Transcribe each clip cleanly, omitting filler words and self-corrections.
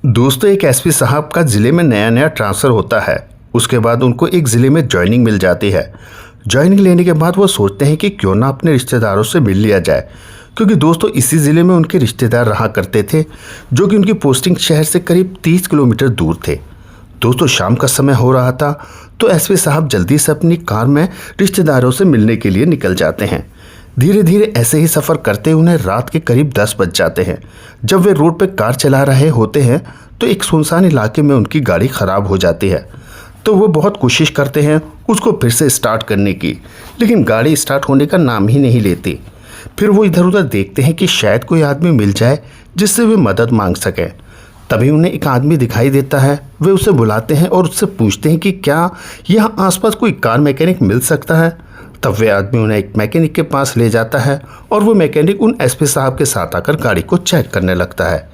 दोस्तों, एक एसपी साहब का ज़िले में नया नया ट्रांसफ़र होता है। उसके बाद उनको एक ज़िले में जॉइनिंग मिल जाती है। जॉइनिंग लेने के बाद वो सोचते हैं कि क्यों ना अपने रिश्तेदारों से मिल लिया जाए, क्योंकि दोस्तों इसी ज़िले में उनके रिश्तेदार रहा करते थे, जो कि उनकी पोस्टिंग शहर से करीब 30 किलोमीटर दूर थे। दोस्तों शाम का समय हो रहा था, तो एसपी साहब जल्दी से अपनी कार में रिश्तेदारों से मिलने के लिए निकल जाते हैं। धीरे धीरे ऐसे ही सफ़र करते उन्हें रात के करीब 10 बज जाते हैं। जब वे रोड पर कार चला रहे होते हैं तो एक सुनसान इलाके में उनकी गाड़ी ख़राब हो जाती है। तो वो बहुत कोशिश करते हैं उसको फिर से स्टार्ट करने की, लेकिन गाड़ी स्टार्ट होने का नाम ही नहीं लेती। फिर वो इधर उधर देखते हैं कि शायद कोई आदमी मिल जाए जिससे वे मदद मांग सकें। तभी उन्हें एक आदमी दिखाई देता है। वे उसे बुलाते हैं और उससे पूछते हैं कि क्या यहाँ आसपास कोई कार मैकेनिक मिल सकता है। तब वे आदमी उन्हें एक मैकेनिक के पास ले जाता है और वो मैकेनिक उन एसपी साहब के साथ आकर गाड़ी को चेक करने लगता है।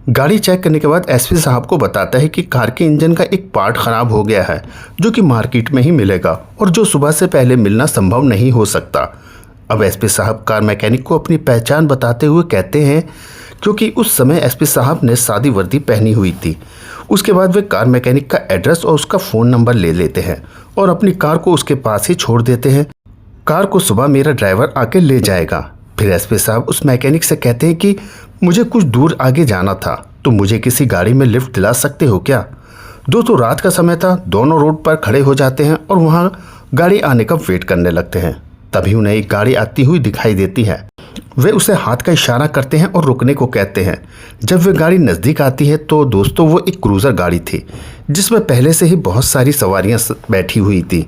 गाड़ी चेक करने के बाद एसपी साहब को बताता है कि कार के इंजन का एक पार्ट ख़राब हो गया है, जो कि मार्केट में ही मिलेगा और जो सुबह से पहले मिलना संभव नहीं हो सकता। अब एसपी साहब कार मैकेनिक को अपनी पहचान बताते हुए कहते हैं, क्योंकि उस समय एसपी साहब ने सादी वर्दी पहनी हुई थी। उसके बाद वे कार मैकेनिक का एड्रेस और उसका फ़ोन नंबर ले लेते हैं और अपनी कार को उसके पास ही छोड़ देते हैं। कार को सुबह मेरा ड्राइवर आके ले जाएगा। फिर एसपी साहब उस मैकेनिक से कहते हैं कि मुझे कुछ दूर आगे जाना था, तो मुझे किसी गाड़ी में लिफ्ट दिला सकते हो क्या। दोस्तों रात का समय था, दोनों रोड पर खड़े हो जाते हैं और वहाँ गाड़ी आने का वेट करने लगते हैं। तभी उन्हें एक गाड़ी आती हुई दिखाई देती है। वे उसे हाथ का इशारा करते हैं और रुकने को कहते हैं। जब वे गाड़ी नज़दीक आती है तो दोस्तों वो एक क्रूज़र गाड़ी थी, जिसमें पहले से ही बहुत सारी सवारियाँ बैठी हुई थी।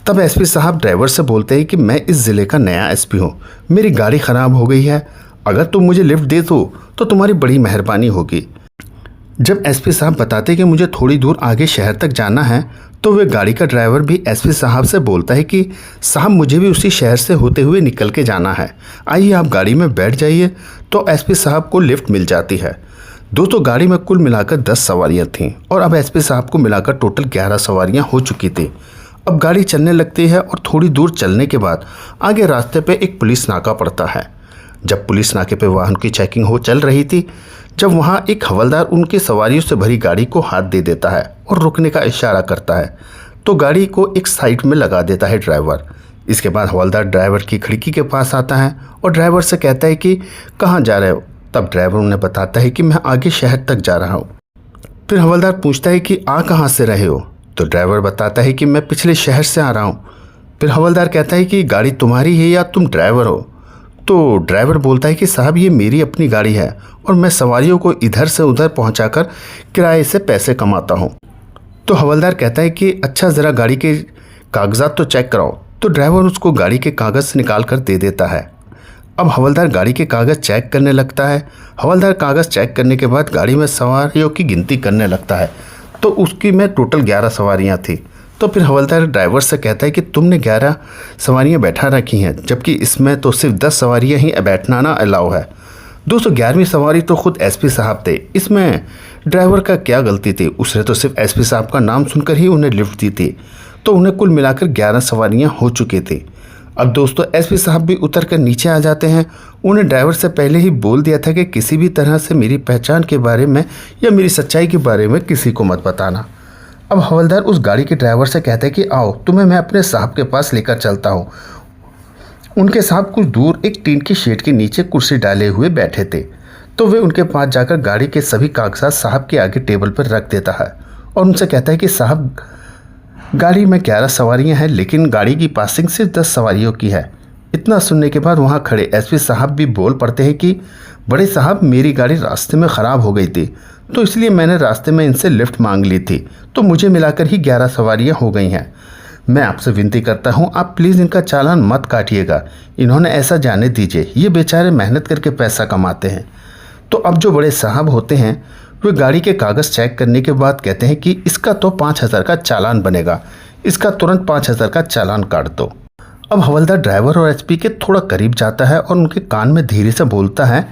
तब एसपी साहब ड्राइवर से बोलते हैं कि मैं इस ज़िले का नया एसपी हूँ, मेरी गाड़ी ख़राब हो गई है, अगर तुम मुझे लिफ्ट दे दो तो तुम्हारी बड़ी मेहरबानी होगी। जब एसपी साहब बताते कि मुझे थोड़ी दूर आगे शहर तक जाना है, तो वे गाड़ी का ड्राइवर भी एसपी साहब से बोलता है कि साहब मुझे भी उसी शहर से होते हुए निकल के जाना है, आइए आप गाड़ी में बैठ जाइए। तो एसपी साहब को लिफ्ट मिल जाती है। दोस्तों गाड़ी में कुल मिलाकर 10 सवारियाँ थीं और अब एसपी साहब को मिलाकर टोटल 11 सवारियाँ हो चुकी थी। अब गाड़ी चलने लगती है और थोड़ी दूर चलने के बाद आगे रास्ते पे एक पुलिस नाका पड़ता है। जब पुलिस नाके पे वाहन की चेकिंग हो चल रही थी, जब वहाँ एक हवलदार उनकी सवारियों से भरी गाड़ी को हाथ दे देता है और रुकने का इशारा करता है, तो गाड़ी को एक साइड में लगा देता है ड्राइवर। इसके बाद हवलदार ड्राइवर की खिड़की के पास आता है और ड्राइवर से कहता है कि कहाँ जा रहे हो। तब ड्राइवर उन्हें बताता है कि मैं आगे शहर तक जा रहा हूँ। फिर हवलदार पूछता है कि आ कहाँ से रहे हो, तो ड्राइवर बताता है कि मैं पिछले शहर से आ रहा हूँ। फिर हवलदार कहता है कि गाड़ी तुम्हारी है या तुम ड्राइवर हो। तो ड्राइवर बोलता है कि साहब ये मेरी अपनी गाड़ी है और मैं सवारियों को इधर से उधर पहुंचाकर किराए से पैसे कमाता हूं। तो हवलदार कहता है कि अच्छा ज़रा गाड़ी के कागजात तो चेक कराओ। तो ड्राइवर उसको गाड़ी के कागज़ निकाल कर दे देता है। अब हवलदार गाड़ी के कागज़ चेक करने लगता है। हवलदार कागज़ चेक करने के बाद गाड़ी में सवारियों की गिनती करने लगता है, तो उसकी में टोटल 11 सवारियाँ थी। तो फिर हवलदार ड्राइवर से कहता है कि तुमने 11 सवारियाँ बैठा रखी हैं, जबकि इसमें तो सिर्फ 10 सवारियाँ ही बैठना ना अलाउ है। दोस्तों 11वीं सवारी तो खुद एसपी साहब थे, इसमें ड्राइवर का क्या गलती थी। उसने तो सिर्फ एसपी साहब का नाम सुनकर ही उन्हें लिफ्ट दी थी, तो उन्हें कुल मिलाकर 11 सवारियाँ हो चुकी थी। अब दोस्तों एसपी साहब भी उतर कर नीचे आ जाते हैं। उन्हें ड्राइवर से पहले ही बोल दिया था कि किसी भी तरह से मेरी पहचान के बारे में या मेरी सच्चाई के बारे में किसी को मत बताना। अब हवलदार उस गाड़ी के ड्राइवर से कहते हैं कि आओ तुम्हें मैं अपने साहब के पास लेकर चलता हूँ। उनके साहब कुछ दूर एक टीन की शेड के नीचे कुर्सी डाले हुए बैठे थे। तो वे उनके पास जाकर गाड़ी के सभी कागजात साहब के आगे टेबल पर रख देता है और उनसे कहता है कि साहब गाड़ी में 11 सवारियाँ हैं, लेकिन गाड़ी की पासिंग सिर्फ 10 सवारियों की है। इतना सुनने के बाद वहाँ खड़े एसपी साहब भी बोल पड़ते हैं कि बड़े साहब मेरी गाड़ी रास्ते में ख़राब हो गई थी, तो इसलिए मैंने रास्ते में इनसे लिफ्ट मांग ली थी, तो मुझे मिलाकर ही 11 सवारियाँ हो गई हैं। मैं आपसे विनती करता हूँ आप प्लीज़ इनका चालान मत काटिएगा, इन्होंने ऐसा जाने दीजिए, ये बेचारे मेहनत करके पैसा कमाते हैं। तो अब जो बड़े साहब होते हैं वे गाड़ी के कागज़ चेक करने के बाद कहते हैं कि इसका तो 5,000 का चालान बनेगा, इसका तुरंत 5,000 का चालान काट दो। अब हवलदार ड्राइवर और एसपी के थोड़ा करीब जाता है और उनके कान में धीरे से बोलता है,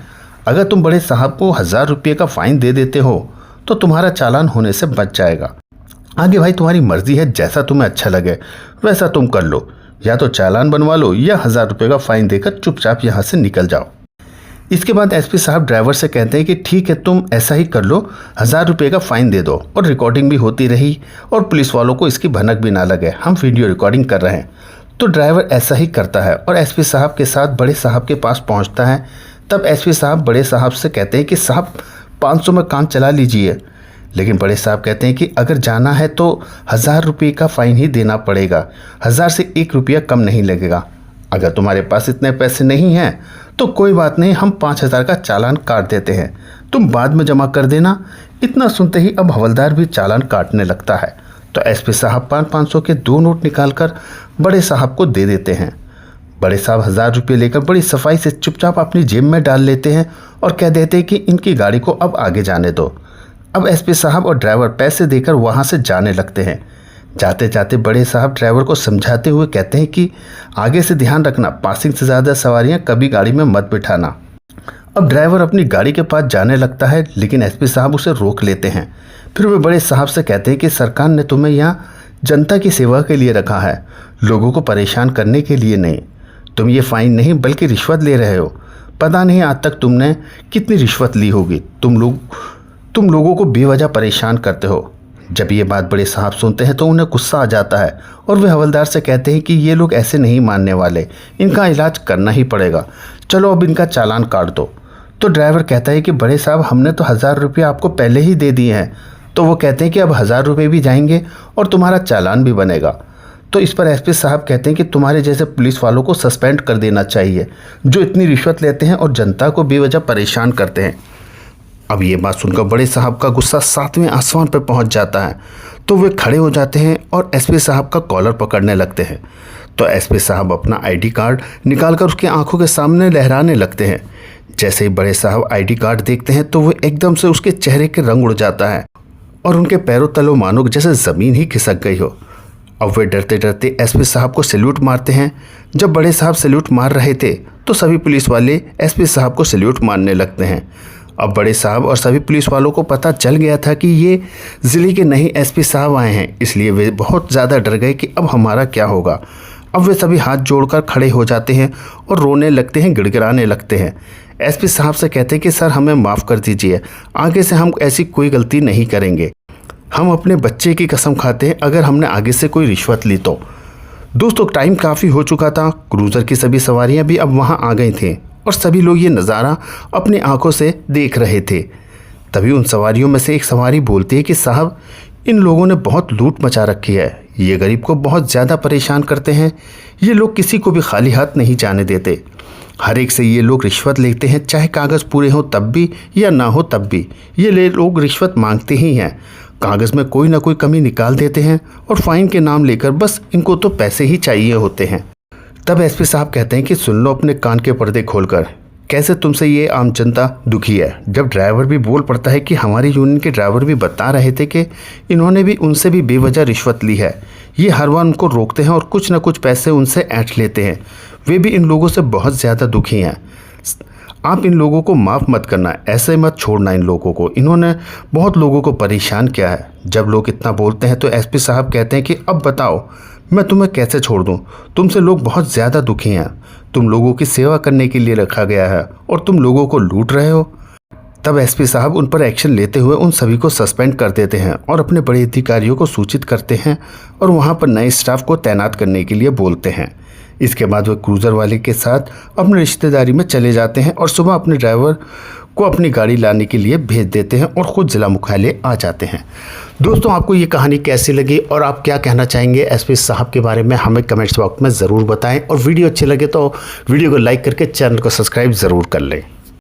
अगर तुम बड़े साहब को 1,000 रुपये का फ़ाइन दे देते हो तो तुम्हारा चालान होने से बच जाएगा। आगे भाई तुम्हारी मर्जी है, जैसा तुम्हें अच्छा लगे वैसा तुम कर लो, या तो चालान बनवा लो या 1,000 रुपये का फ़ाइन देकर चुपचाप यहाँ से निकल जाओ। इसके बाद एसपी साहब ड्राइवर से कहते हैं कि ठीक है, तुम ऐसा ही कर लो, 1000 रुपये का फ़ाइन दे दो। और रिकॉर्डिंग भी होती रही और पुलिस वालों को इसकी भनक भी ना लगे, हम वीडियो रिकॉर्डिंग कर रहे हैं। तो ड्राइवर ऐसा ही करता है और एसपी साहब के साथ बड़े साहब के पास पहुंचता है। तब एसपी साहब बड़े साहब से कहते हैं कि साहब 500 में काम चला लीजिए। लेकिन बड़े साहब कहते हैं कि अगर जाना है तो 1000 रुपये का फ़ाइन ही देना पड़ेगा, 1000 से 1 रुपया कम नहीं लगेगा। अगर तुम्हारे पास इतने पैसे नहीं हैं तो कोई बात नहीं, हम 5000 का चालान काट देते हैं, तुम बाद में जमा कर देना। इतना सुनते ही अब हवलदार भी चालान काटने लगता है। तो एसपी साहब 500 के 2 नोट निकालकर बड़े साहब को दे देते हैं। बड़े साहब 1000 रुपये लेकर बड़ी सफाई से चुपचाप अपनी जेब में डाल लेते हैं और कह देते हैं कि इनकी गाड़ी को अब आगे जाने दो। अब एसपी साहब और ड्राइवर पैसे देकर वहाँ से जाने लगते हैं। जाते जाते बड़े साहब ड्राइवर को समझाते हुए कहते हैं कि आगे से ध्यान रखना, पासिंग से ज़्यादा सवारियाँ कभी गाड़ी में मत बिठाना। अब ड्राइवर अपनी गाड़ी के पास जाने लगता है, लेकिन एसपी साहब उसे रोक लेते हैं। फिर वे बड़े साहब से कहते हैं कि सरकार ने तुम्हें यहाँ जनता की सेवा के लिए रखा है, लोगों को परेशान करने के लिए नहीं। तुम ये फ़ाइन नहीं बल्कि रिश्वत ले रहे हो। पता नहीं आज तक तुमने कितनी रिश्वत ली होगी, तुम लोगों को बेवजह परेशान करते हो। जब ये बात बड़े साहब सुनते हैं तो उन्हें गुस्सा आ जाता है और वे हवलदार से कहते हैं कि ये लोग ऐसे नहीं मानने वाले, इनका इलाज करना ही पड़ेगा, चलो अब इनका चालान काट दो। तो ड्राइवर कहता है कि बड़े साहब हमने तो 1000 रुपये आपको पहले ही दे दिए हैं। तो वो कहते हैं कि अब 1000 रुपये भी जाएंगे और तुम्हारा चालान भी बनेगा। तो इस पर एसपी साहब कहते हैं कि तुम्हारे जैसे पुलिस वालों को सस्पेंड कर देना चाहिए, जो इतनी रिश्वत लेते हैं और जनता को बेवजह परेशान करते हैं। अब ये बात सुनकर बड़े साहब का गुस्सा 7वें आसमान पर पहुंच जाता है। तो वे खड़े हो जाते हैं और एसपी साहब का कॉलर पकड़ने लगते हैं। तो एसपी साहब अपना आईडी कार्ड निकालकर उसकी आंखों के सामने लहराने लगते हैं। जैसे ही बड़े साहब आईडी कार्ड देखते हैं तो वो एकदम से उसके चेहरे के रंग उड़ जाता है और उनके पैरों तलों मानो जैसे ज़मीन ही खिसक गई हो। अब वे डरते डरते एसपी साहब को सैल्यूट मारते हैं। जब बड़े साहब सैल्यूट मार रहे थे तो सभी पुलिस वाले एसपी साहब को सैल्यूट मारने लगते हैं। अब बड़े साहब और सभी पुलिस वालों को पता चल गया था कि ये ज़िले के नहीं एसपी साहब आए हैं, इसलिए वे बहुत ज़्यादा डर गए कि अब हमारा क्या होगा। अब वे सभी हाथ जोड़कर खड़े हो जाते हैं और रोने लगते हैं, गिड़गिड़ाने लगते हैं। एसपी साहब से कहते हैं कि सर हमें माफ़ कर दीजिए, आगे से हम ऐसी कोई गलती नहीं करेंगे। हम अपने बच्चे की कसम खाते हैं अगर हमने आगे से कोई रिश्वत ली तो। दोस्तों टाइम काफ़ी हो चुका था, क्रूज़र की सभी सवारियाँ भी अब वहाँ आ गई थीं और सभी लोग ये नज़ारा अपनी आंखों से देख रहे थे। तभी उन सवारियों में से एक सवारी बोलती है कि साहब इन लोगों ने बहुत लूट मचा रखी है, ये गरीब को बहुत ज़्यादा परेशान करते हैं, ये लोग किसी को भी खाली हाथ नहीं जाने देते, हर एक से ये लोग रिश्वत लेते हैं, चाहे कागज़ पूरे हों तब भी या ना हो तब भी ये लोग रिश्वत मांगते ही हैं। कागज़ में कोई ना कोई कमी निकाल देते हैं और फ़ाइन के नाम लेकर बस इनको तो पैसे ही चाहिए होते हैं। तब एसपी साहब कहते हैं कि सुन लो अपने कान के पर्दे खोलकर, कैसे तुमसे ये आम जनता दुखी है। जब ड्राइवर भी बोल पड़ता है कि हमारी यूनियन के ड्राइवर भी बता रहे थे कि इन्होंने भी उनसे भी बेवजह रिश्वत ली है, ये हर बार उनको रोकते हैं और कुछ ना कुछ पैसे उनसे ऐंठ लेते हैं, वे भी इन लोगों से बहुत ज़्यादा दुखी हैं। आप इन लोगों को माफ़ मत करना, ऐसे मत छोड़ना इन लोगों को, इन्होंने बहुत लोगों को परेशान किया है। जब लोग इतना बोलते हैं तो एसपी साहब कहते हैं कि अब बताओ मैं तुम्हें कैसे छोड़ दूं, तुमसे लोग बहुत ज़्यादा दुखी हैं, तुम लोगों की सेवा करने के लिए रखा गया है और तुम लोगों को लूट रहे हो। तब एसपी साहब उन पर एक्शन लेते हुए उन सभी को सस्पेंड कर देते हैं और अपने बड़े अधिकारियों को सूचित करते हैं और वहाँ पर नए स्टाफ को तैनात करने के लिए बोलते हैं। इसके बाद वे क्रूज़र वाले के साथ अपने रिश्तेदारी में चले जाते हैं और सुबह अपने ड्राइवर को अपनी गाड़ी लाने के लिए भेज देते हैं और ख़ुद जिला मुख्यालय आ जाते हैं। दोस्तों आपको ये कहानी कैसी लगी और आप क्या कहना चाहेंगे एसपी साहब के बारे में, हमें कमेंट्स बॉक्स में ज़रूर बताएं और वीडियो अच्छी लगे तो वीडियो को लाइक करके चैनल को सब्सक्राइब ज़रूर कर लें।